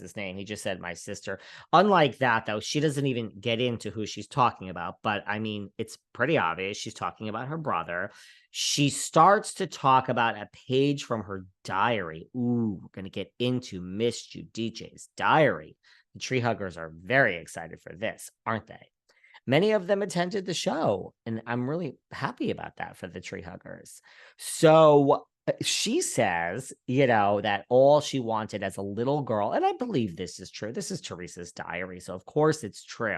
Teresa's name. He just said my sister. Unlike that, though, she doesn't even get into who she's talking about. But I mean, it's pretty obvious she's talking about her brother. She starts to talk about a page from her diary. Ooh, we're going to get into Miss Giudice's diary. The TreHuggers are very excited for this, aren't they? Many of them attended the show, and I'm really happy about that for the TreHuggers. So she says, that all she wanted as a little girl, and I believe this is true. This is Teresa's diary, so of course it's true.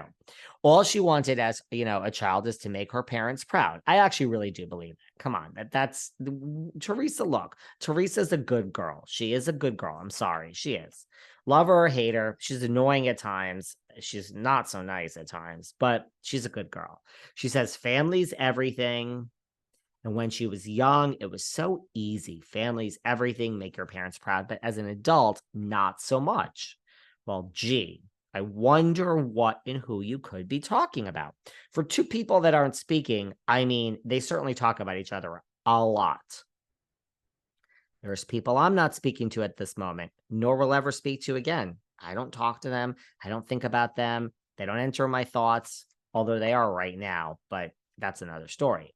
All she wanted as, a child is to make her parents proud. I actually really do believe that. Come on, that's Teresa. Look, Teresa's a good girl. She is a good girl. I'm sorry, she is. Love her or hate her. She's annoying at times. She's not so nice at times, but she's a good girl. She says family's everything. And when she was young, it was so easy. Family's everything, make your parents proud. But as an adult, not so much. Well, gee, I wonder what and who you could be talking about. For two people that aren't speaking, I mean, they certainly talk about each other a lot. There's people I'm not speaking to at this moment, nor will ever speak to again. I don't talk to them. I don't think about them. They don't enter my thoughts, although they are right now, but that's another story.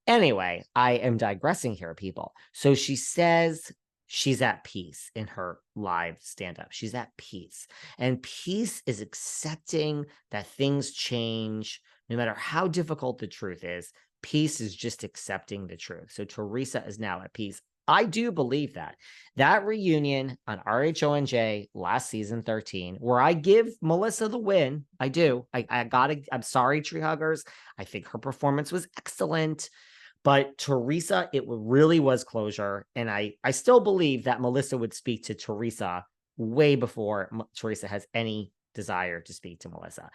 Anyway, I am digressing here, people. So she says she's at peace in her live stand-up. She's at peace. And peace is accepting that things change, no matter how difficult the truth is. Peace is just accepting the truth. So Teresa is now at peace. I do believe that. That reunion on RHONJ last season 13, where I give Melissa the win. I do. I'm sorry, TreHuggers. I think her performance was excellent. But Teresa, it really was closure. And I still believe that Melissa would speak to Teresa way before Teresa has any desire to speak to Melissa.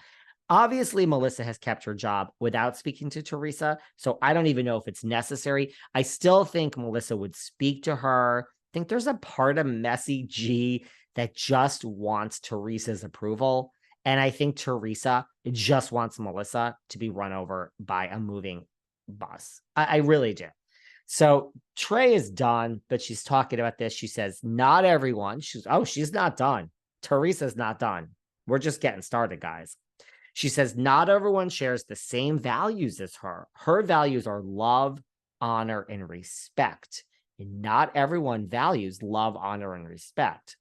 Obviously, Melissa has kept her job without speaking to Teresa, so I don't even know if it's necessary. I still think Melissa would speak to her. I think there's a part of Messy G that just wants Teresa's approval, and I think Teresa just wants Melissa to be run over by a moving bus. I really do. So Trey is done, but she's talking about this. She says, not everyone. She's not done. Teresa's not done. We're just getting started, guys. She says, not everyone shares the same values as her. Her values are love, honor, and respect. And not everyone values love, honor, and respect.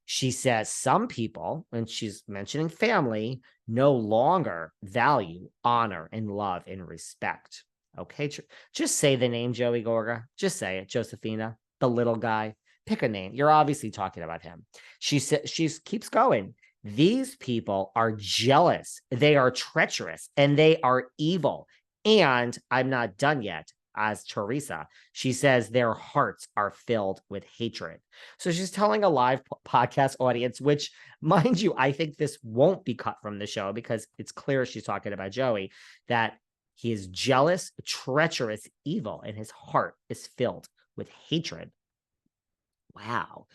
She says some people, and she's mentioning family, no longer value honor and love and respect. Okay, just say the name Joey Gorga. Just say it, Josephina, the little guy. Pick a name. You're obviously talking about him. She keeps going. These people are jealous, they are treacherous, and they are evil. And I'm not done yet. As Teresa, she says their hearts are filled with hatred. So she's telling a live podcast audience, which, mind you, I think this won't be cut from the show because it's clear she's talking about Joey, that he is jealous, treacherous, evil, and his heart is filled with hatred. Wow.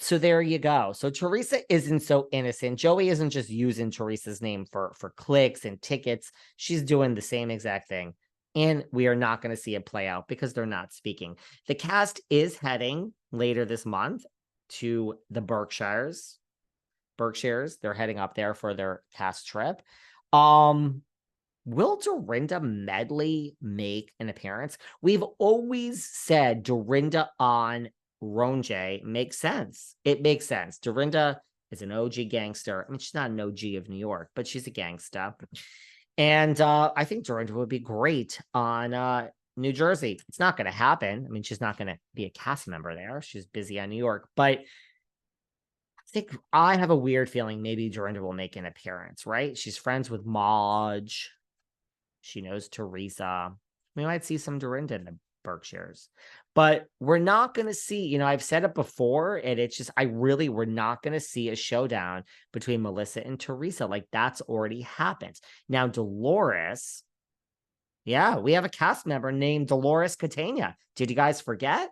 So there you go. So Teresa isn't so innocent. Joey isn't just using Teresa's name for clicks and tickets. She's doing the same exact thing. And we are not going to see it play out because they're not speaking. The cast is heading later this month to the Berkshires. They're heading up there for their cast trip. Will Dorinda Medley make an appearance? We've always said Dorinda on RHONJ makes sense. It makes sense. Dorinda is an OG gangster. I mean, she's not an OG of New York, but she's a gangster. And I think Dorinda would be great on New Jersey. It's not going to happen. I mean, she's not going to be a cast member there. She's busy on New York. But I think I have a weird feeling maybe Dorinda will make an appearance, right? She's friends with Marge. She knows Teresa. We might see some Dorinda in the Berkshires. But we're not going to see, I've said it before, and it's just, we're not going to see a showdown between Melissa and Teresa. Like, that's already happened. Now, Dolores, yeah, we have a cast member named Dolores Catania. Did you guys forget?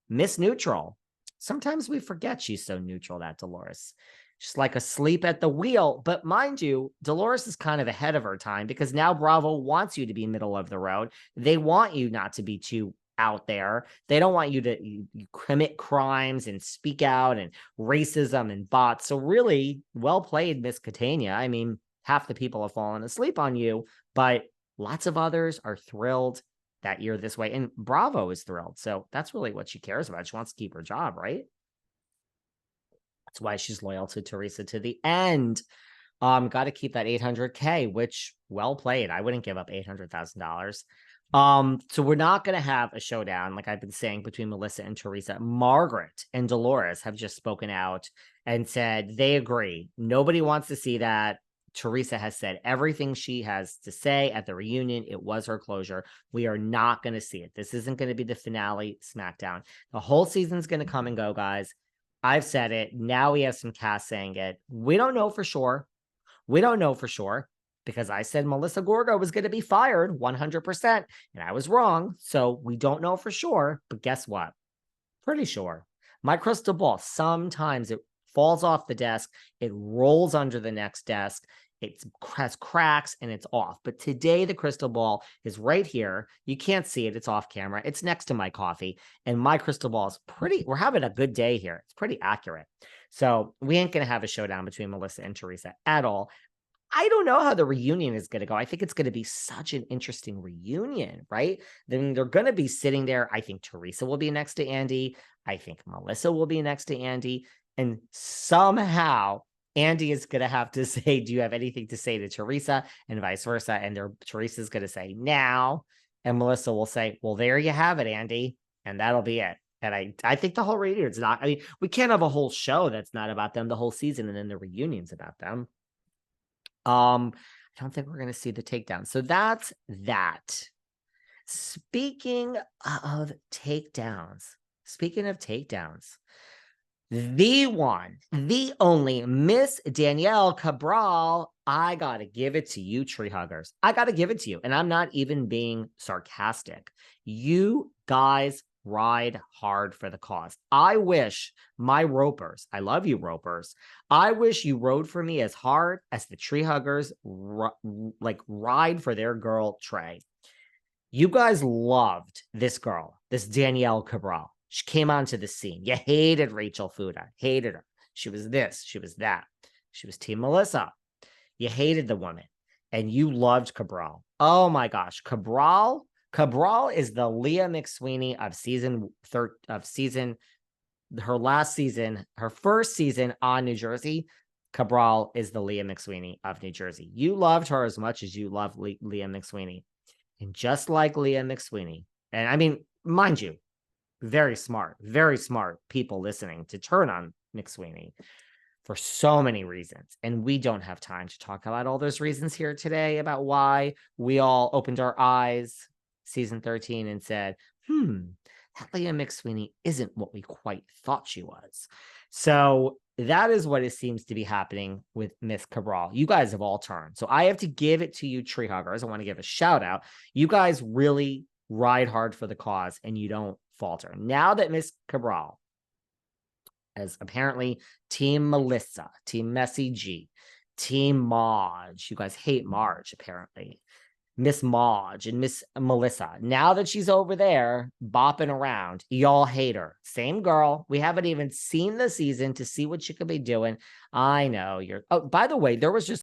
Miss Neutral. Sometimes we forget she's so neutral, that Dolores. She's like asleep at the wheel. But mind you, Dolores is kind of ahead of her time because now Bravo wants you to be middle of the road. They want you not to be too out there. They don't want you to you commit crimes and speak out and racism and bots. So really well played, Miss Catania. I mean, half the people have fallen asleep on you, but lots of others are thrilled that you're this way. And Bravo is thrilled. So that's really what she cares about. She wants to keep her job, right? That's why she's loyal to Teresa to the end. Got to keep that 800K, which well played. I wouldn't give up $800,000. So we're not going to have a showdown, like I've been saying, between Melissa and Teresa. Margaret and Dolores have just spoken out and said they agree. Nobody wants to see that. Teresa has said everything she has to say at the reunion. It was her closure. We are not going to see it. This isn't going to be the finale SmackDown. The whole season's going to come and go, guys. I've said it. Now we have some cast saying it. We don't know for sure. We don't know for sure because I said Melissa Gorga was going to be fired 100%, and I was wrong. So we don't know for sure, but guess what? Pretty sure. My crystal ball, sometimes it falls off the desk, it rolls under the next desk, it has cracks, and it's off. But today, the crystal ball is right here. You can't see it. It's off camera. It's next to my coffee, and my crystal ball is pretty, we're having a good day here. It's pretty accurate. So we ain't going to have a showdown between Melissa and Teresa at all. I don't know how the reunion is going to go. I think it's going to be such an interesting reunion, right? Then they're going to be sitting there. I think Teresa will be next to Andy. I think Melissa will be next to Andy. And somehow Andy is going to have to say, do you have anything to say to Teresa? And vice versa. And Teresa's going to say, now. And Melissa will say, well, there you have it, Andy. And that'll be it. And I think the whole reunion is not, I mean, we can't have a whole show that's not about them the whole season and then the reunion's about them. I don't think we're going to see the takedown. So that's that. Speaking of takedowns, the one, the only Miss Danielle Cabral, I got to give it to you, TreHuggers. I got to give it to you. And I'm not even being sarcastic. You guys ride hard for the cause. I wish my ropers, I love you ropers, I wish you rode for me as hard as the TreHuggers ride for their girl Trey. You guys loved this girl, this Danielle Cabral. She came onto the scene. You hated Rachel Fuda, hated her. She was this, she was that. She was Team Melissa. You hated the woman and you loved Cabral. Oh my gosh, Cabral is the Leah McSweeney of her last season, her first season on New Jersey. Cabral is the Leah McSweeney of New Jersey. You loved her as much as you love Leah McSweeney. And just like Leah McSweeney, and I mean, mind you, very smart people listening to turn on McSweeney for so many reasons. And we don't have time to talk about all those reasons here today about why we all opened our eyes season 13 and said, that Leah McSweeney isn't what we quite thought she was. So that is what it seems to be happening with Miss Cabral. You guys have all turned. So I have to give it to you, TreHuggers. I want to give a shout out. You guys really ride hard for the cause and you don't falter. Now that Miss Cabral as apparently Team Melissa, Team Messy G, Team Marge. You guys hate Marge, apparently. Miss Marge and Miss Melissa. Now that she's over there bopping around, y'all hate her. Same girl. We haven't even seen the season to see what she could be doing. I know you're. Oh, by the way, there was just